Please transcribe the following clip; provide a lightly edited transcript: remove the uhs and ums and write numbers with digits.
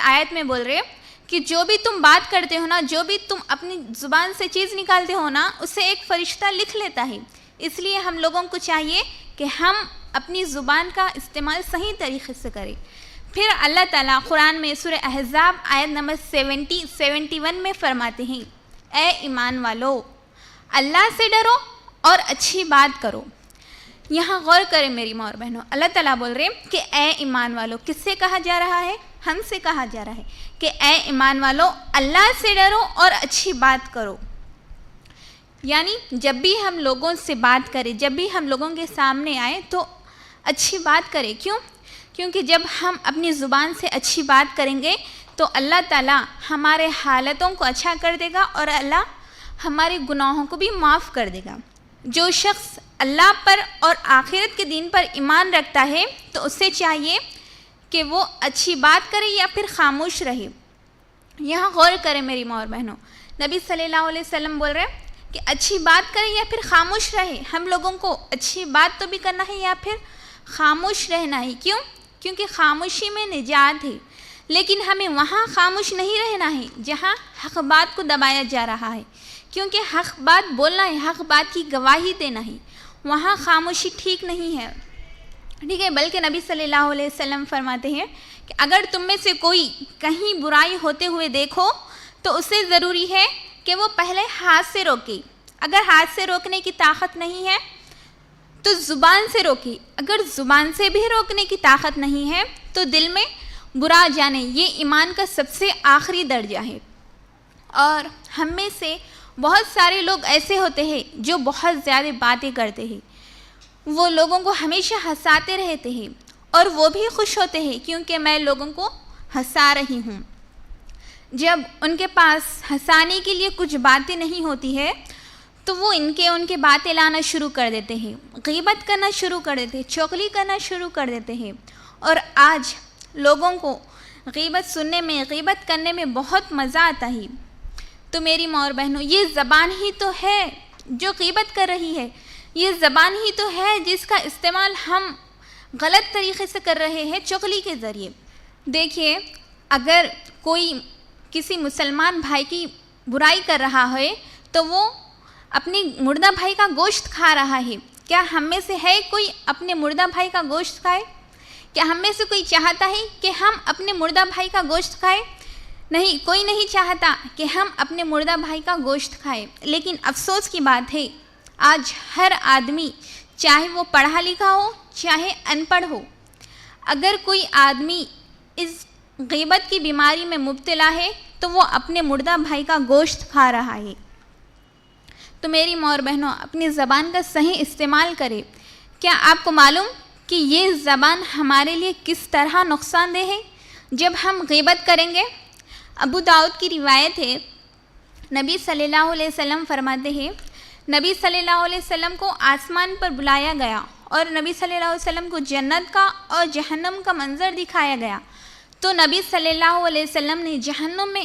آیت میں بول رہے کہ جو بھی تم بات کرتے ہو نا، جو بھی تم اپنی زبان سے چیز نکالتے ہو نا، اسے ایک فرشتہ لکھ لیتا ہے. اس لیے ہم لوگوں کو چاہیے کہ ہم اپنی زبان کا استعمال صحیح طریقے سے کریں. پھر اللہ تعالیٰ قرآن میں سورہ احزاب آیت نمبر 71 میں فرماتے ہیں، اے ایمان والو، اللہ سے ڈرو اور اچھی بات کرو. یہاں غور کریں میری ماں اور بہنوں، اللہ تعالیٰ بول رہے ہیں کہ اے ایمان والو. کس سے کہا جا رہا ہے؟ ہم سے کہا جا رہا ہے کہ اے ایمان والو، اللہ سے ڈرو اور اچھی بات کرو. یعنی جب بھی ہم لوگوں سے بات کریں، جب بھی ہم لوگوں کے سامنے آئیں تو اچھی بات کریں. کیونکہ جب ہم اپنی زبان سے اچھی بات کریں گے تو اللہ تعالیٰ ہمارے حالتوں کو اچھا کر دے گا اور اللہ ہمارے گناہوں کو بھی معاف کر دے گا. جو شخص اللہ پر اور آخرت کے دین پر ایمان رکھتا ہے تو اسے چاہیے کہ وہ اچھی بات کرے یا پھر خاموش رہے. یہاں غور کریں میری ماں اور بہنوں، نبی صلی اللہ علیہ وسلم بول رہے ہیں کہ اچھی بات کرے یا پھر خاموش رہے. ہم لوگوں کو اچھی بات تو بھی کرنا ہے یا پھر خاموش رہنا ہے. کیونکہ خاموشی میں نجات ہے. لیکن ہمیں وہاں خاموش نہیں رہنا ہے جہاں حق بات کو دبایا جا رہا ہے. کیونکہ حق بات بولنا ہے، حق بات کی گواہی دینا ہے، وہاں خاموشی ٹھیک نہیں ہے. ٹھیک ہے، بلکہ نبی صلی اللہ علیہ وسلم فرماتے ہیں کہ اگر تم میں سے کوئی کہیں برائی ہوتے ہوئے دیکھو تو اسے ضروری ہے کہ وہ پہلے ہاتھ سے روکے. اگر ہاتھ سے روکنے کی طاقت نہیں ہے تو زبان سے روکے. اگر زبان سے بھی روکنے کی طاقت نہیں ہے تو دل میں برا جانے. یہ ایمان کا سب سے آخری درجہ ہے. اور ہم میں سے بہت سارے لوگ ایسے ہوتے ہیں جو بہت زیادہ باتیں کرتے ہیں. وہ لوگوں کو ہمیشہ ہنساتے رہتے ہیں اور وہ بھی خوش ہوتے ہیں کیونکہ میں لوگوں کو ہنسا رہی ہوں. جب ان کے پاس ہنسانے کے لیے کچھ باتیں نہیں ہوتی ہے تو وہ ان کے باتیں لانا شروع کر دیتے ہیں، غیبت کرنا شروع کر دیتے ہیں، چغلی کرنا شروع کر دیتے ہیں. اور آج لوگوں کو غیبت سننے میں، غیبت کرنے میں بہت مزہ آتا ہے. تو میری ماں اور بہنوں، یہ زبان ہی تو ہے جو غیبت کر رہی ہے. یہ زبان ہی تو ہے جس کا استعمال ہم غلط طریقے سے کر رہے ہیں، چغلی کے ذریعے. دیکھیے، اگر کوئی کسی مسلمان بھائی کی برائی کر رہا ہے تو وہ اپنی مردہ بھائی کا گوشت کھا رہا ہے. کیا ہم میں سے ہے کوئی اپنے مردہ بھائی کا گوشت کھائے؟ کیا ہم میں سے کوئی چاہتا ہے کہ ہم اپنے مردہ بھائی کا گوشت کھائے؟ نہیں، کوئی نہیں چاہتا کہ ہم اپنے مردہ بھائی کا گوشت کھائے. لیکن افسوس کی بات ہے، آج ہر آدمی، چاہے وہ پڑھا لکھا ہو چاہے ان پڑھ ہو، اگر کوئی آدمی اس غیبت کی بیماری میں مبتلا ہے تو وہ اپنے مردہ بھائی کا گوشت کھا رہا ہے. تو میری ماں اور بہنوں، اپنی زبان کا صحیح استعمال کرے. کیا آپ کو معلوم کہ یہ زبان ہمارے لیے کس طرح نقصان دہ ہے جب ہم غیبت کریں گے؟ ابو داؤد کی روایت ہے، نبی صلی اللہ علیہ وسلم فرماتے ہیں، نبی صلی اللہ علیہ وسلم کو آسمان پر بلایا گیا اور نبی صلی اللہ علیہ وسلم کو جنت کا اور جہنم کا منظر دکھایا گیا. تو نبی صلی اللہ علیہ وسلم نے جہنم میں